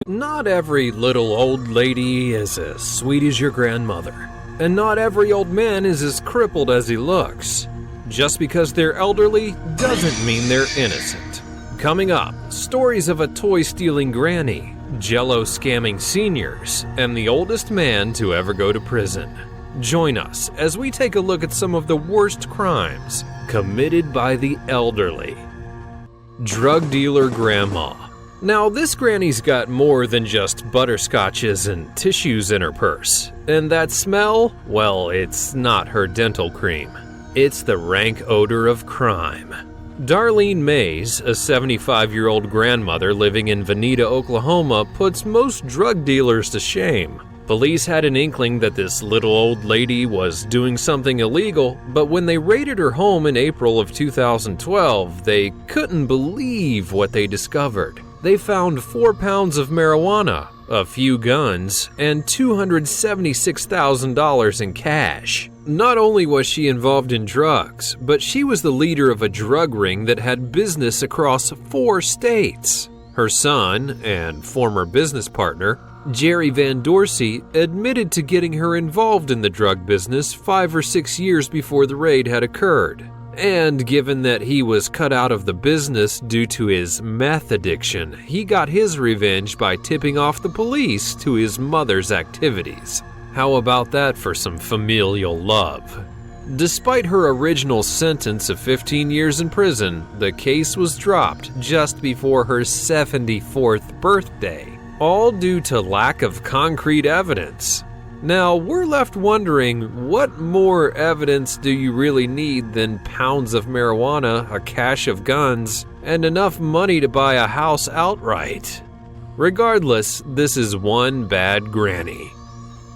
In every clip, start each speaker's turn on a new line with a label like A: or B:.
A: Not every little old lady is as sweet as your grandmother, and not every old man is as crippled as he looks. Just because they're elderly doesn't mean they're innocent. Coming up, stories of a toy-stealing granny, Jello scamming seniors, and the oldest man to ever go to prison. Join us as we take a look at some of the worst crimes committed by the elderly. Drug dealer grandma. Now, this granny's got more than just butterscotches and tissues in her purse. And that smell? Well, it's not her dental cream. It's the rank odor of crime. Darlene Mayes, a 75-year-old grandmother living in Vinita, Oklahoma, puts most drug dealers to shame. Police had an inkling that this little old lady was doing something illegal, but when they raided her home in April of 2012, they couldn't believe what they discovered. They found 4 pounds of marijuana, a few guns, and $276,000 in cash. Not only was she involved in drugs, but she was the leader of a drug ring that had business across 4 states. Her son and former business partner, Jerry Van Dorsey, admitted to getting her involved in the drug business 5 or 6 years before the raid had occurred. And given that he was cut out of the business due to his meth addiction, he got his revenge by tipping off the police to his mother's activities. How about that for some familial love? Despite her original sentence of 15 years in prison, the case was dropped just before her 74th birthday, all due to lack of concrete evidence. Now, we're left wondering, what more evidence do you really need than pounds of marijuana, a cache of guns, and enough money to buy a house outright? Regardless, this is one bad granny.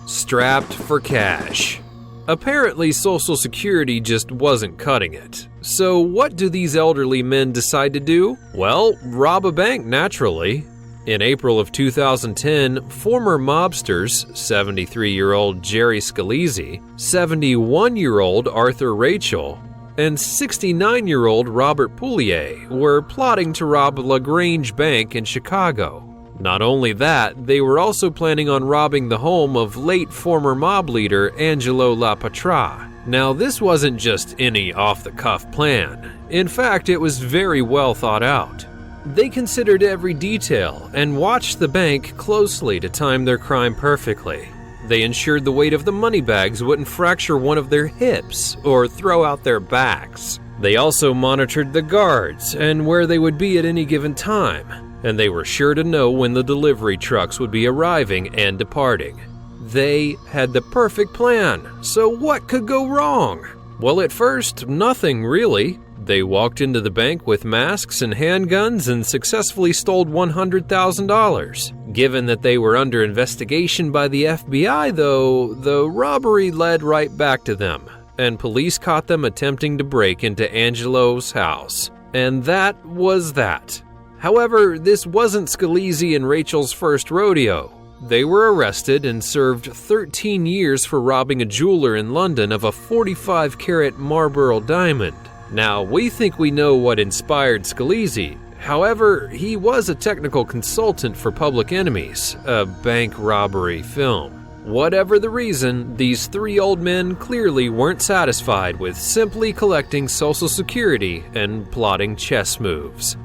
A: Strapped for cash. Apparently, Social Security just wasn't cutting it. So what do these elderly men decide to do? Well, rob a bank, naturally. In April of 2010, former mobsters, 73-year-old Jerry Scalise, 71-year-old Arthur Rachel, and 69-year-old Robert Pullia were plotting to rob Grange Bank in Chicago. Not only that, they were also planning on robbing the home of late former mob leader Angelo LaPietra. Now, this wasn't just any off-the-cuff plan. In fact, it was very well thought out. They considered every detail and watched the bank closely to time their crime perfectly. They ensured the weight of the money bags wouldn't fracture one of their hips or throw out their backs. They also monitored the guards and where they would be at any given time, and they were sure to know when the delivery trucks would be arriving and departing. They had the perfect plan, so what could go wrong? Well, at first, nothing really. They walked into the bank with masks and handguns and successfully stole $100,000. Given that they were under investigation by the FBI, though, the robbery led right back to them, and police caught them attempting to break into Angelo's house. And that was that. However, this wasn't Scalise and Rachel's first rodeo. They were arrested and served 13 years for robbing a jeweler in London of a 45-carat Marlboro diamond. Now, we think we know what inspired Scalise. However, he was a technical consultant for Public Enemies, a bank robbery film. Whatever the reason, these 3 old men clearly weren't satisfied with simply collecting Social Security and plotting chess moves.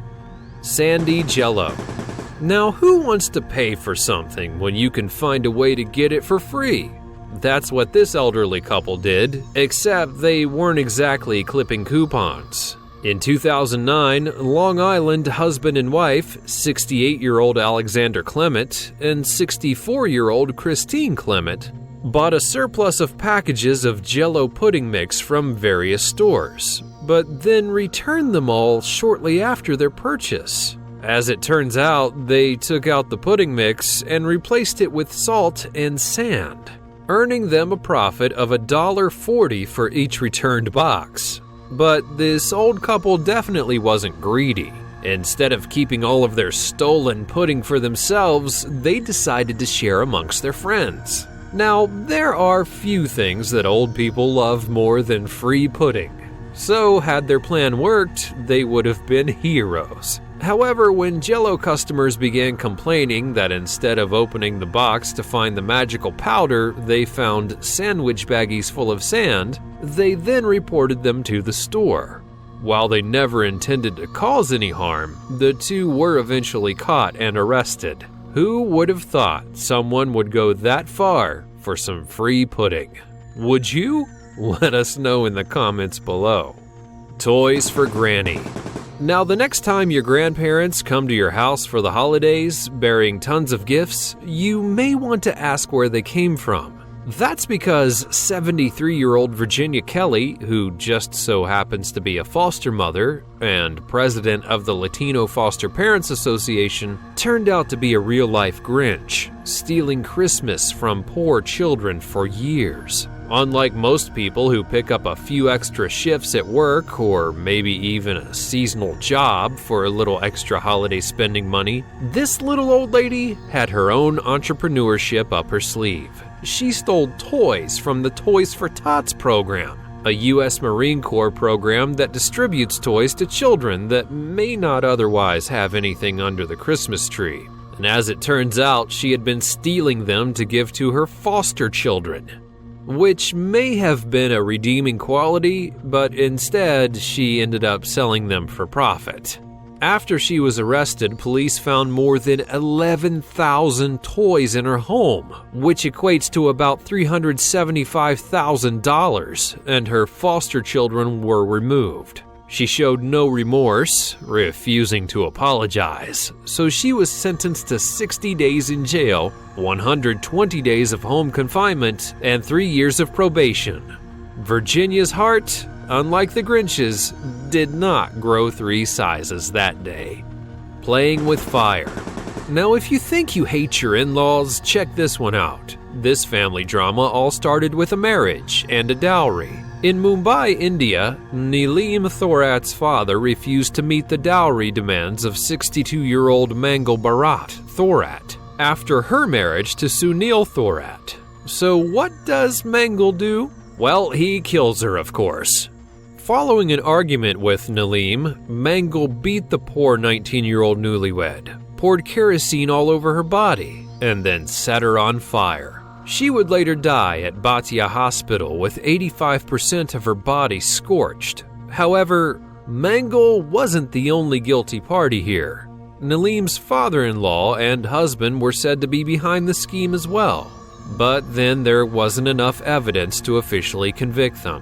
A: Sandy Jello. Now, who wants to pay for something when you can find a way to get it for free? That's what this elderly couple did, except they weren't exactly clipping coupons. In 2009, Long Island husband and wife, 68-year-old Alexander Clement and 64-year-old Christine Clement, bought a surplus of packages of Jello pudding mix from various stores, but then returned them all shortly after their purchase. As it turns out, they took out the pudding mix and replaced it with salt and sand, earning them a profit of $1.40 for each returned box. But this old couple definitely wasn't greedy. Instead of keeping all of their stolen pudding for themselves, they decided to share amongst their friends. Now, there are few things that old people love more than free pudding. So, had their plan worked, they would have been heroes. However, when Jello customers began complaining that instead of opening the box to find the magical powder, they found sandwich baggies full of sand, they then reported them to the store. While they never intended to cause any harm, the two were eventually caught and arrested. Who would have thought someone would go that far for some free pudding? Would you? Let us know in the comments below. Toys for Granny. Now, the next time your grandparents come to your house for the holidays, bearing tons of gifts, you may want to ask where they came from. That's because 73-year-old Virginia Kelly, who just so happens to be a foster mother and president of the Latino Foster Parents Association, turned out to be a real-life Grinch, stealing Christmas from poor children for years. Unlike most people who pick up a few extra shifts at work or maybe even a seasonal job for a little extra holiday spending money, this little old lady had her own entrepreneurship up her sleeve. She stole toys from the Toys for Tots program, a U.S. Marine Corps program that distributes toys to children that may not otherwise have anything under the Christmas tree. And as it turns out, she had been stealing them to give to her foster children, which may have been a redeeming quality, but instead she ended up selling them for profit. After she was arrested, police found more than 11,000 toys in her home, which equates to about $375,000, and her foster children were removed. She showed no remorse, refusing to apologize, so she was sentenced to 60 days in jail, 120 days of home confinement, and 3 years of probation. Virginia's heart, unlike the Grinch's, did not grow 3 sizes that day. Playing with fire. Now, if you think you hate your in-laws, check this one out. This family drama all started with a marriage and a dowry. In Mumbai, India, Neelam Thorat's father refused to meet the dowry demands of 62-year-old Mangal Bharat Thorat after her marriage to Sunil Thorat. So what does Mangal do? Well, he kills her, of course. Following an argument with Neelam, Mangal beat the poor 19-year-old newlywed, poured kerosene all over her body, and then set her on fire. She would later die at Bhatia Hospital with 85% of her body scorched. However, Mangal wasn't the only guilty party here. Neelam's father-in-law and husband were said to be behind the scheme as well, but then there wasn't enough evidence to officially convict them.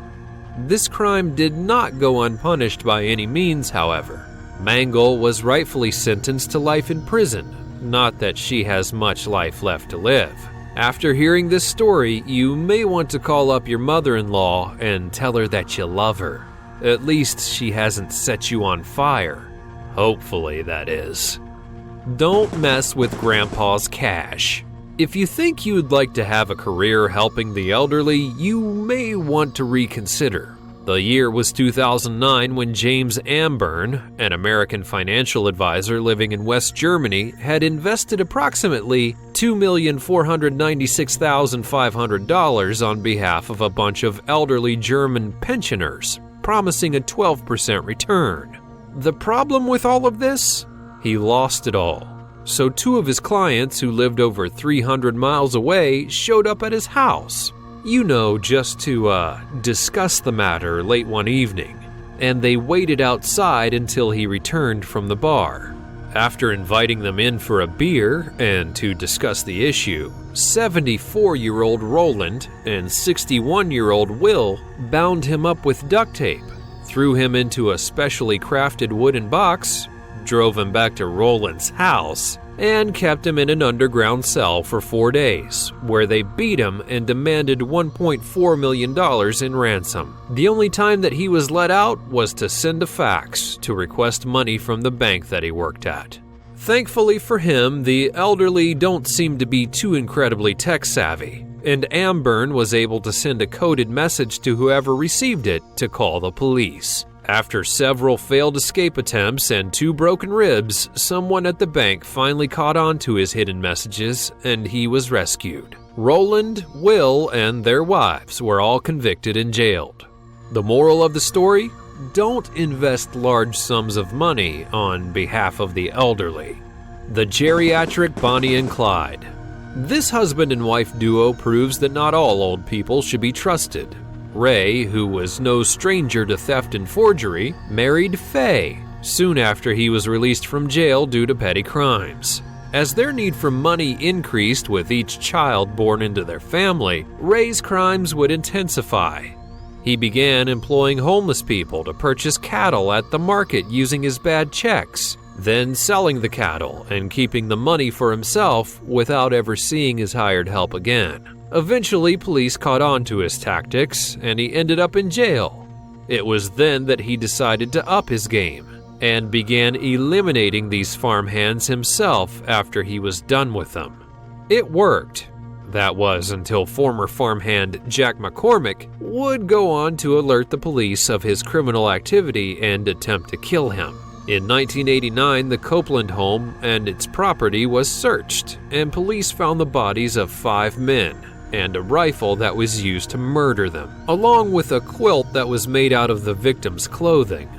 A: This crime did not go unpunished by any means, however. Mangal was rightfully sentenced to life in prison, not that she has much life left to live. After hearing this story, you may want to call up your mother-in-law and tell her that you love her. At least she hasn't set you on fire. Hopefully, that is. Don't mess with Grandpa's cash. If you think you'd like to have a career helping the elderly, you may want to reconsider. The year was 2009 when James Amburn, an American financial advisor living in West Germany, had invested approximately $2,496,500 on behalf of a bunch of elderly German pensioners, promising a 12% return. The problem with all of this? He lost it all. So 2 of his clients who lived over 300 miles away showed up at his house. Just to discuss the matter late one evening, and they waited outside until he returned from the bar. After inviting them in for a beer and to discuss the issue, 74-year-old Roland and 61-year-old Will bound him up with duct tape, threw him into a specially crafted wooden box, drove him back to Roland's house, and kept him in an underground cell for 4 days, where they beat him and demanded $1.4 million in ransom. The only time that he was let out was to send a fax to request money from the bank that he worked at. Thankfully for him, the elderly don't seem to be too incredibly tech-savvy, and Amburn was able to send a coded message to whoever received it to call the police. After several failed escape attempts and 2 broken ribs, someone at the bank finally caught on to his hidden messages, and he was rescued. Roland, Will, and their wives were all convicted and jailed. The moral of the story? don't invest large sums of money on behalf of the elderly. The geriatric Bonnie and Clyde. This husband and wife duo proves that not all old people should be trusted. Ray, who was no stranger to theft and forgery, married Faye soon after he was released from jail due to petty crimes. As their need for money increased with each child born into their family, Ray's crimes would intensify. He began employing homeless people to purchase cattle at the market using his bad checks, then selling the cattle and keeping the money for himself without ever seeing his hired help again. Eventually, police caught on to his tactics, and he ended up in jail. It was then that he decided to up his game and began eliminating these farmhands himself after he was done with them. It worked. That was until former farmhand Jack McCormick would go on to alert the police of his criminal activity and attempt to kill him. In 1989, the Copeland home and its property was searched, and police found the bodies of 5 men and a rifle that was used to murder them, along with a quilt that was made out of the victim's clothing.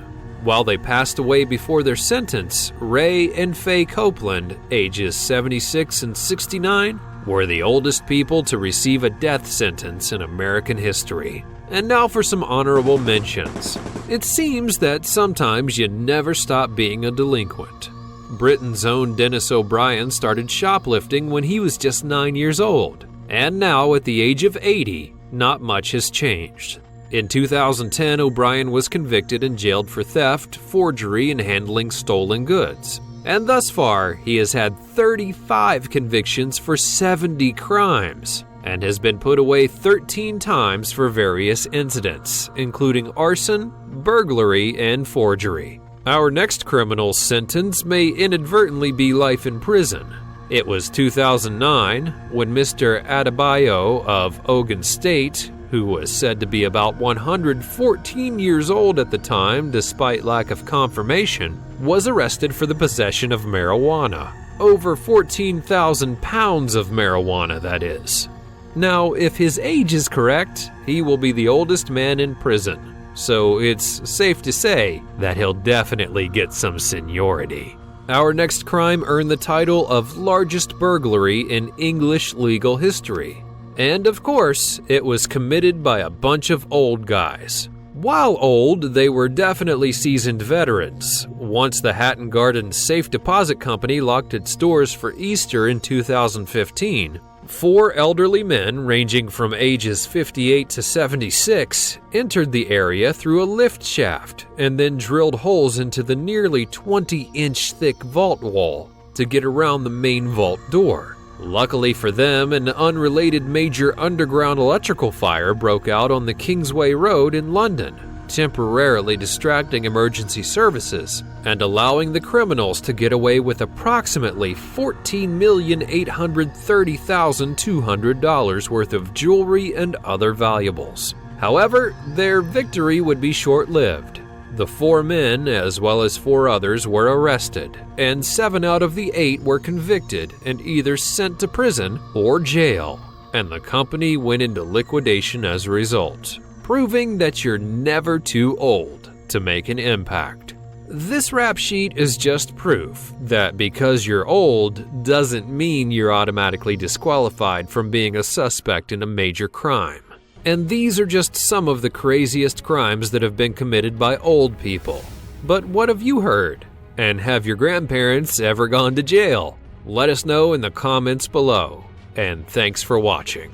A: While they passed away before their sentence, Ray and Faye Copeland, ages 76 and 69, were the oldest people to receive a death sentence in American history. And now for some honorable mentions. It seems that sometimes you never stop being a delinquent. Britain's own Dennis O'Brien started shoplifting when he was just 9 years old. And now, at the age of 80, not much has changed. In 2010, O'Brien was convicted and jailed for theft, forgery, and handling stolen goods. And thus far, he has had 35 convictions for 70 crimes and has been put away 13 times for various incidents, including arson, burglary, and forgery. Our next criminal sentence may inadvertently be life in prison. It was 2009 when Mr. Adebayo of Ogun State, who was said to be about 114 years old at the time despite lack of confirmation, was arrested for the possession of marijuana. Over 14,000 pounds of marijuana, that is. Now, if his age is correct, he will be the oldest man in prison, so it's safe to say that he'll definitely get some seniority. Our next crime earned the title of largest burglary in English legal history. And of course, it was committed by a bunch of old guys. While old, they were definitely seasoned veterans. Once the Hatton Garden Safe Deposit Company locked its doors for Easter in 2015, 4 elderly men ranging from ages 58 to 76 entered the area through a lift shaft and then drilled holes into the nearly 20-inch thick vault wall to get around the main vault door. Luckily for them, an unrelated major underground electrical fire broke out on the Kingsway Road in London, temporarily distracting emergency services and allowing the criminals to get away with approximately $14,830,200 worth of jewelry and other valuables. However, their victory would be short-lived. The 4 men, as well as 4 others, were arrested, and 7 out of the 8 were convicted and either sent to prison or jail, and the company went into liquidation as a result, proving that you're never too old to make an impact. This rap sheet is just proof that because you're old doesn't mean you're automatically disqualified from being a suspect in a major crime. And these are just some of the craziest crimes that have been committed by old people. But what have you heard? And have your grandparents ever gone to jail? Let us know in the comments below. And thanks for watching.